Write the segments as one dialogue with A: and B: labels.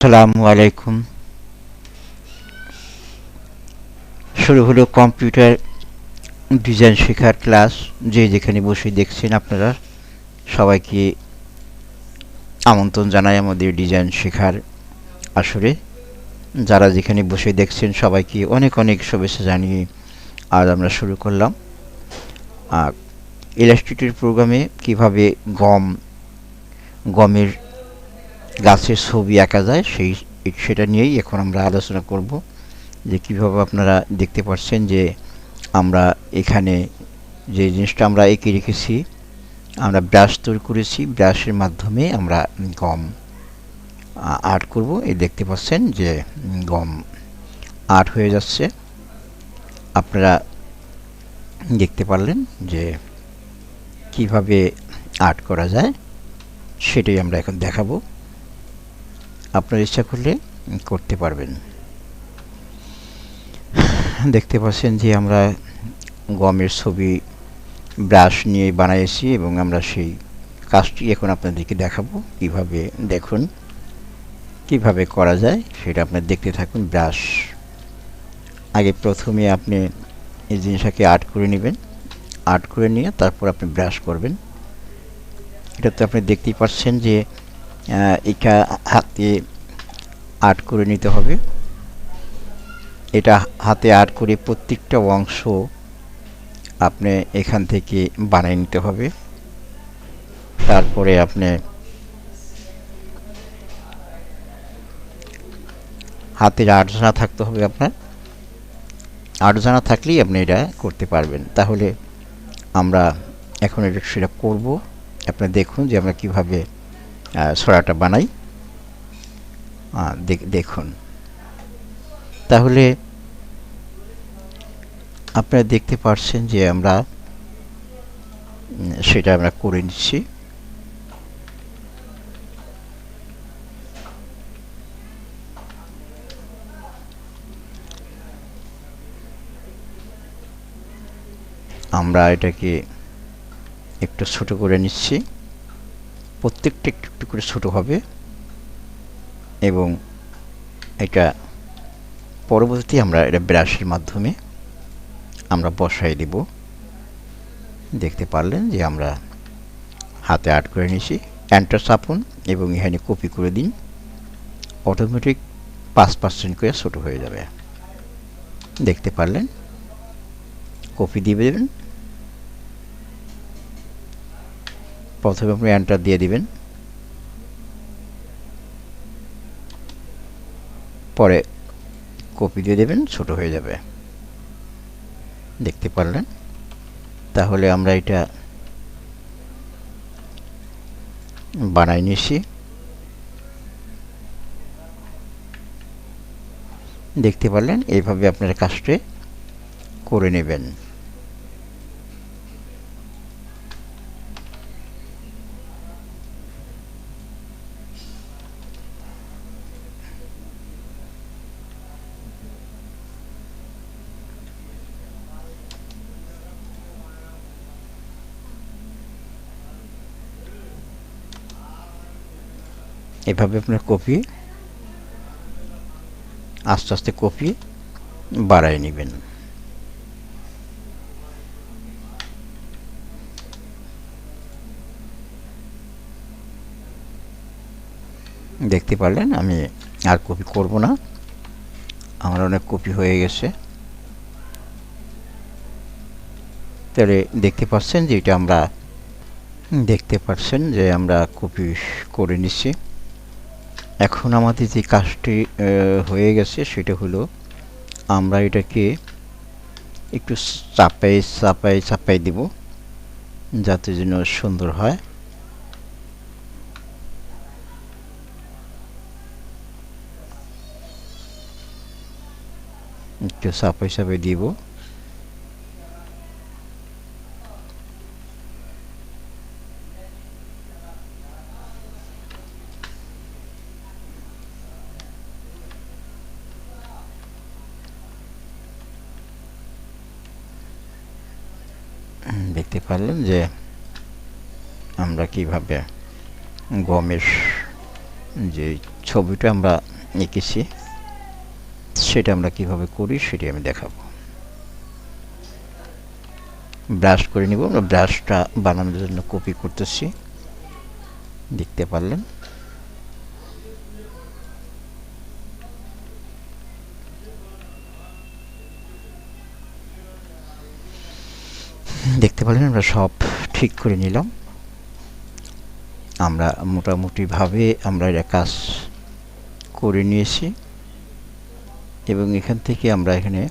A: আসসালামু আলাইকুম। শুরু হলো কম্পিউটার ডিজাইন শেখার ক্লাস। যে যেখানে বসে দেখছেন আপনারা সবাইকে আমন্ত্রণ জানাই আমাদের ডিজাইন শেখার আসরে। যারা যেখানে বসে দেখছেন সবাইকে অনেক অনেক শুভেচ্ছা জানিয়ে আজ আমরা শুরু করলাম ইলাস্ট্রেটর প্রোগ্রামে কিভাবে গমের গাছের ছবি আঁকা যায় সেটা নিয়েই এখন আমরা আলোচনা করব। যে কিভাবে আপনারা দেখতে পাচ্ছেন যে আমরা এখানে যে জিনিসটা আমরা এঁকে রেখেছি, আমরা ব্রাশ তৈরি করেছি, ব্রাশের মাধ্যমে আমরা গম আর্ট করব। এই দেখতে পাচ্ছেন যে গম আর্ট হয়ে যাচ্ছে। আপনারা দেখতে পারলেন যে কিভাবে আর্ট করা যায় সেটাই আমরা এখন দেখাবো। আপনার ইচ্ছা করলে করতে পারবেন। দেখতে পাচ্ছেন যে আমরা গমের ছবি ব্রাশ নিয়ে বানিয়েছি এবং আমরা সেই কাজটি এখন আপনাদেরকে দেখাবো। কিভাবে দেখুন কিভাবে করা যায় সেটা আপনারা দেখতে থাকুন। ব্রাশ আগে প্রথমে আপনি এই জিনিসটাকে আর্ট করে নেবেন, আর্ট করে নিয়ে তারপর আপনি ব্রাশ করবেন। এটা তো আপনি দেখতেই পাচ্ছেন যে এটা হাতে আর্ট করে নিতে হবে। এটা হাতে আর্ট করে প্রত্যেকটা অংশ আপনি এখান থেকে বানিয়ে নিতে হবে। তারপরে আপনি হাতের আর্ট জানা থাকতে হবে। আপনার আর্ট জানা থাকলেই আপনি এটা করতে পারবেন। তাহলে আমরা এখন এটা সেটা করব। আপনারা দেখুন যে আমরা কিভাবে ছড়াটা বানাই। দেখুন, তাহলে আপনারা দেখতে পাচ্ছেন যে আমরা সেটা আমরা করে নিচ্ছি। আমরা এটাকে একটু ছোট করে নিচ্ছি। প্রত্যেকটা একটু একটু করে ছোট হবে এবং এটা পরবর্তী আমরা এটা ব্রাশের মাধ্যমে আমরা বসাই দেব। দেখতে পারলেন যে আমরা হাতে আর্ট করে নিয়েছি। এন্টার চাপুন এবং এখানে কপি করে দিন। অটোমেটিক 5% করে ছোট হয়ে যাবে। দেখতে পারলেন, কপি দিয়ে দেবেন। প্রথমে আপনি এন্টার দিয়ে দিবেন, পরে কপি দিয়ে দেবেন, ছোট হয়ে যাবে। দেখতে পারলেন। তাহলে আমরা এটা বানাই নিয়েছি। দেখতে পারলেন, এইভাবে আপনারা কাজটি করে নেবেন। এভাবে আপনার কপি আস্তে আস্তে কপি বাড়ায় নেবেন। দেখতে পারলেন, আমি আর কপি করব না, আমার অনেক কপি হয়ে গেছে। তাহলে দেখতে পাচ্ছেন যে এটা আমরা কপি করে নিচ্ছি। এখন আমাদের যে কাজটি হয়ে গেছে সেটা হলো আমরা এটাকে একটু চাপাই দিব যাতে যেন সুন্দর হয়। একটু চাপাই দিব। দেখতে পারলেন যে আমরা কিভাবে গমের যে ছবিটা আমরা এঁকেছি সেটা আমরা কিভাবে করি সেটি আমি দেখাবো। ব্রাশ করে নিব। আমরা ব্রাশটা বানানোর জন্য কপি করতেছি, দেখতে পারলেন। দেখতে পারলেন আমরা সব ঠিক করে নিলাম। আমরা মোটামুটিভাবে আমরা এটা কাজ করে নিয়েছি এবং এখান থেকে আমরা এখানে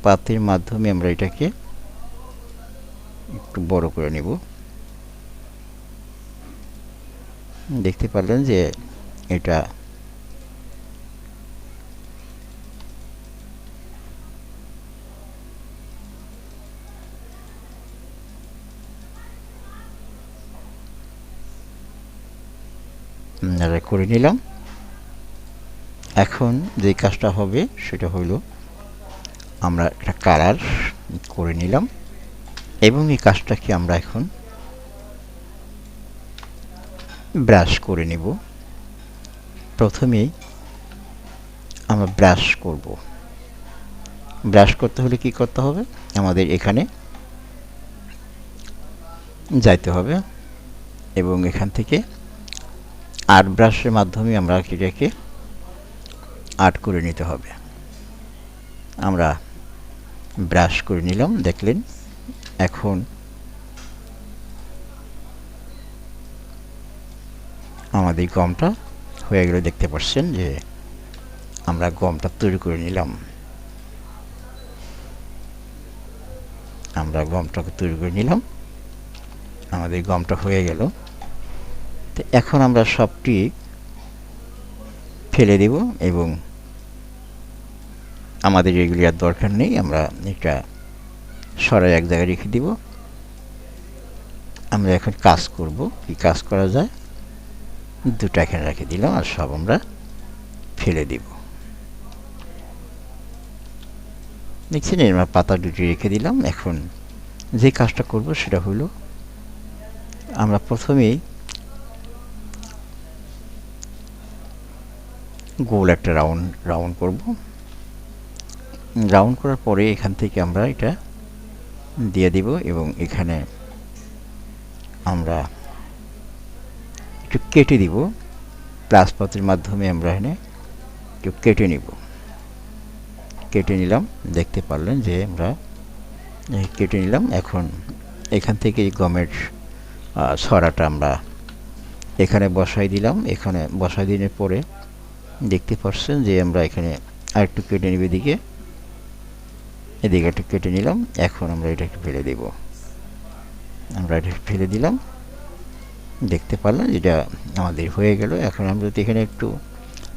A: পাতের মাধ্যমে আমরা এটাকে একটু বড় করে নিব। দেখতে পারলেন যে এটা করে নিলাম। এখন যে কাজটা হবে সেটা হলো আমরা একটা কালার করে নিলাম এবং এই কাজটাকে আমরা এখন ব্রাশ করে নিব। প্রথমেই আমরা ব্রাশ করব। ব্রাশ করতে হলে কি করতে হবে, আমাদের এখানে যাইতে হবে এবং এখান থেকে আর্ট ব্রাশের মাধ্যমে আমরা এটাকে আর্ট করে নিতে হবে। আমরা ব্রাশ করে নিলাম, দেখলেন। এখন আমাদের গমটা হয়ে গেলে দেখতে পাচ্ছেন যে আমরা গমটা তৈরি করে নিলাম। আমরা গমটাকে তৈরি করে নিলাম, আমাদের গমটা হয়ে গেল। তো এখন আমরা সবটি ফেলে দেব এবং আমাদের এগুলি আর দরকার নেই। আমরা এটা সরাই এক জায়গায় রেখে দিব। আমরা এখন কাজ করব। কি কাজ করা যায়, দুটো এখানে রেখে দিলাম আর সব আমরা ফেলে দিব। দেখছেন, আমরা পাতা দুটি রেখে দিলাম। এখন যে কাজটা করব সেটা হলো আমরা প্রথমেই গোল একটা রাউন্ড করব। রাউন্ড করার পরে এখান থেকে আমরা এটা দিয়ে দিব এবং এখানে আমরা একটু কেটে দিব। প্লাস পথের মাধ্যমে আমরা এখানে একটু কেটে নিব। কেটে নিলাম, দেখতে পারলেন যে আমরা কেটে নিলাম। এখন এখান থেকে এই গমের ছড়াটা আমরা এখানে বসাই দিলাম। এখানে বসাই দিনের পরে দেখতে পাচ্ছেন যে আমরা এখানে আরেকটু কেটে নিব, এদিকে একটু কেটে নিলাম। এখন আমরা এটাকে ফেলে দেব। আমরা এটা ফেলে দিলাম, দেখতে পারলাম এটা আমাদের হয়ে গেল। এখন আমরা যদি এখানে একটু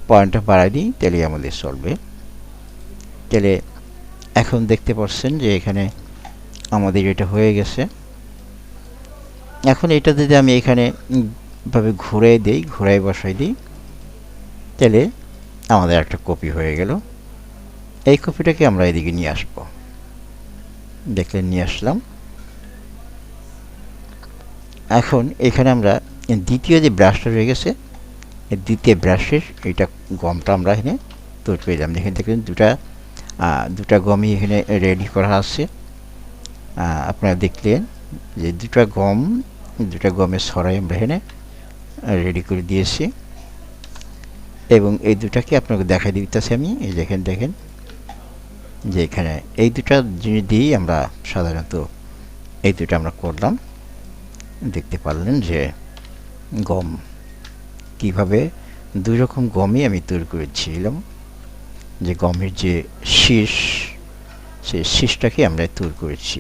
A: পয়েন্টটা বাড়াই দিই তাহলে আমাদের চলবে। তাহলে এখন দেখতে পাচ্ছেন যে এখানে আমাদের এটা হয়ে গেছে। এখন এটা যদি আমি এখানে ভাবে ঘুরাই বসাই দিই তাহলে আমাদের একটা কপি হয়ে গেল। এই কপিটাকে আমরা এদিকে নিয়ে আসব। দেখলেন, নিয়ে আসলাম। এখন এখানে আমরা দ্বিতীয় যে ব্রাশটা রয়ে গেছে, এই দ্বিতীয় ব্রাশের এইটা গমটা আমরা এখানে তৈরি করে দিলাম। এখানে দেখলেন দুটা গমই এখানে রেডি করা আছে। আপনারা দেখলেন যে দুটা গমের ছড়াই আমরা এখানে রেডি করে দিয়েছি এবং এই দুটাকে আপনাকে দেখাই দিতেছি আমি। এই দেখেন যে এখানে এই দুটা জিনিস দিয়েই আমরা সাধারণত এই দুটো আমরা করলাম। দেখতে পারলেন যে গম কিভাবে দুই রকম গমই আমি তৈরি করেছিলাম। যে গমের যে শীষ, সেই শীষটাকে আমরা তৈরি করেছি।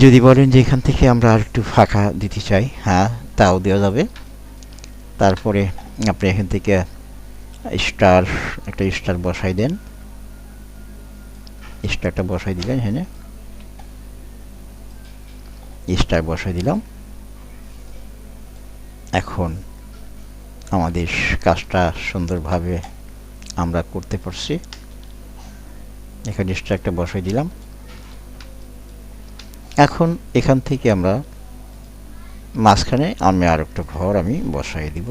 A: যদি বলেন যে এখান থেকে আমরা আর একটু ফাঁকা দিতে চাই, হ্যাঁ তাও দেওয়া যাবে। তারপরে আপনি এখান থেকে একটা স্টার বসাই দেন। স্টারটা বসাই দিলেন, হ্যাঁ স্টার বসাই দিলাম। এখন আমাদের কাজটা সুন্দরভাবে আমরা করতে পারছি। এখানে স্টার একটা বসাই দিলাম। এখন এখান থেকে আমরা মাঝখানে আমি আর একটা ঘর আমি বসাই দিব।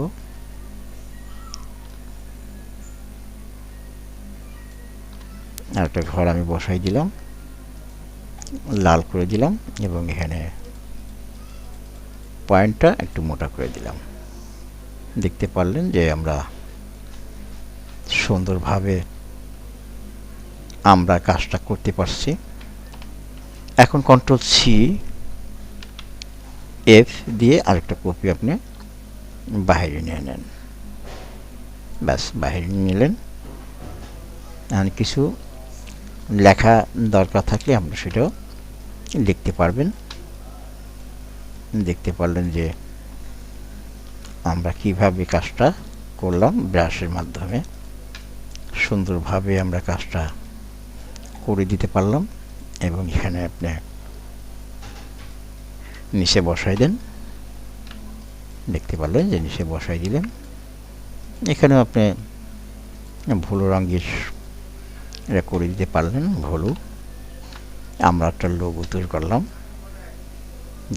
A: আর একটা ঘর আমি বসাই দিলাম, লাল করে দিলাম এবং এখানে পয়েন্টটা একটু মোটা করে দিলাম। দেখতে পারলেন যে আমরা সুন্দরভাবে আমরা কাজটা করতে পারছি। এখন কন্ট্রোল সি এফ দিয়ে আরেকটা কপি আপনি বাইরে নিয়ে নেন। ব্যাস, বাইরে নিলেন। আর কিছু লেখা দরকার থাকলে আমরা সেটাও লিখতে পারবেন। দেখতে পারলেন যে আমরা কিভাবে কাজটা করলাম ব্রাশের মাধ্যমে। সুন্দরভাবে আমরা কাজটা করে দিতে পারলাম। এবং এখানে আপনি নিচে বসাই দেন। দেখতে পারলেন যে নিচে বসাই দিলেন। এখানেও আপনি ভুলো রঙের এটা করে দিতে পারলেন। ভুলো আমরা একটা লোগো তৈরি করলাম।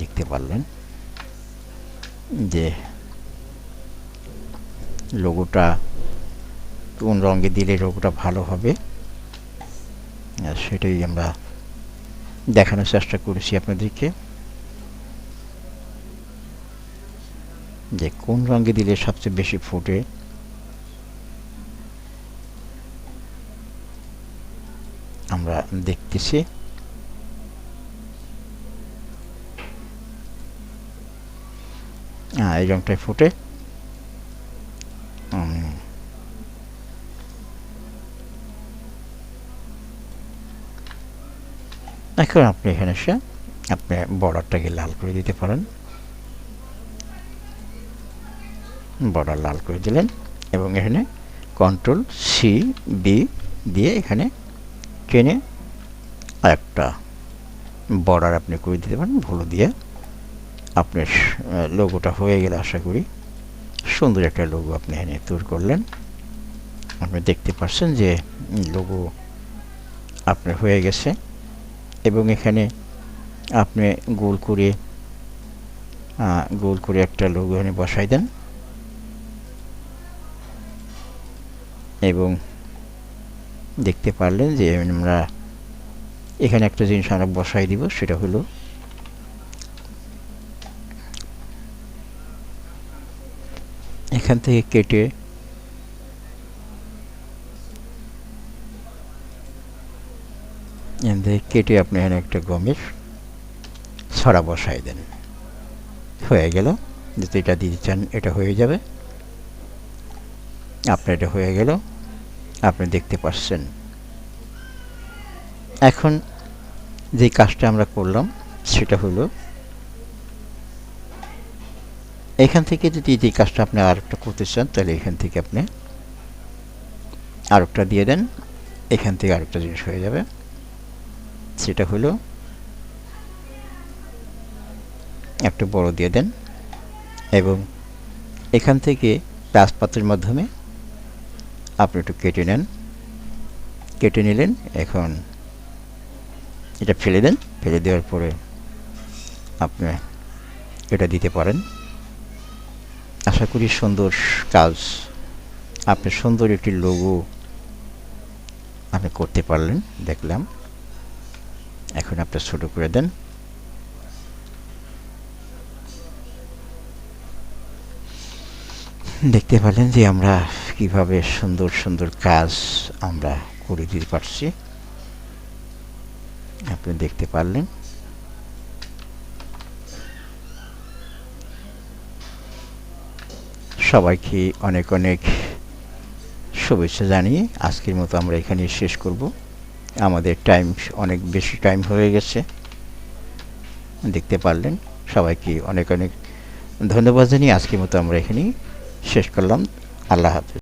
A: দেখতে পারলেন যে লোগোটা কোন রঙে দিলে লোগোটা ভালো হবে, সেটাই আমরা দেখানোর চেষ্টা করেছি আপনাদেরকে, যে কোন রঙে দিলে সবচেয়ে বেশি ফুটে। আমরা দেখতেছি। এই রঙটাই ফুটে। এখন আপনি এখানে এসে আপনি বর্ডারটাকে লাল করে দিতে পারেন। বর্ডার লাল করে দিলেন এবং এখানে কন্ট্রোল সি বি দিয়ে এখানে টেনে একটা বর্ডার আপনি করে দিতে পারেন ভুলো দিয়ে। আপনার লোগোটা হয়ে গেলে আশা করি সুন্দর একটা লোগো আপনি এখানে তৈরি করলেন। আপনি দেখতে পাচ্ছেন যে লোগো আপনার হয়ে গেছে। এবং এখানে আপনি গোল করে একটা লোগো এখানে বসাই দেন। এবং দেখতে পারলেন যে আমরা এখানে একটা জিনিস আমরা বসাই দিব, সেটা হলো এখান থেকে কেটে আপনি এখানে একটা গমের ছড়া বসাই দেন। হয়ে গেল। যদি এটা দিতে চান এটা হয়ে যাবে। আপনার এটা হয়ে গেল, আপনি দেখতে পাচ্ছেন। এখন যে কাজটা আমরা করলাম সেটা হলো এখান থেকে যদি যে কাজটা আপনি আরেকটা করতে চান তাহলে এখান থেকে আপনি আরেকটা দিয়ে দেন। এখান থেকে আরেকটা জিনিস হয়ে যাবে, সেটা হলো একটু বড় দিয়ে দেন এবং এখান থেকে প্লাসপাতের মাধ্যমে আপনি একটু কেটে নেন। কেটে নিলেন। এখন এটা ফেলে দেন। ফেলে দেওয়ার পরে আপনি এটা দিতে পারেন। আশা করি সুন্দর কাজ, আপনি সুন্দর একটি লোগো আপনি করতে পারলেন দেখলাম। এখন আপনি ছোট করে দেন। দেখতে পেলেন যে আমরা কিভাবে সুন্দর সুন্দর কাজ আমরা করে দিতে পারছি। আপনি দেখতে পারলেন। সবাইকে অনেক অনেক শুভেচ্ছা জানিয়ে আজকের মতো আমরা এখানে শেষ করব। আমাদের টাইম অনেক বেশি টাইম হয়ে গেছে। দেখতে পারলেন। সবাইকে অনেক অনেক ধন্যবাদ জানিয়ে আজকের মতো আমরা এখানেই শেষ করলাম। আল্লাহ হাফেজ।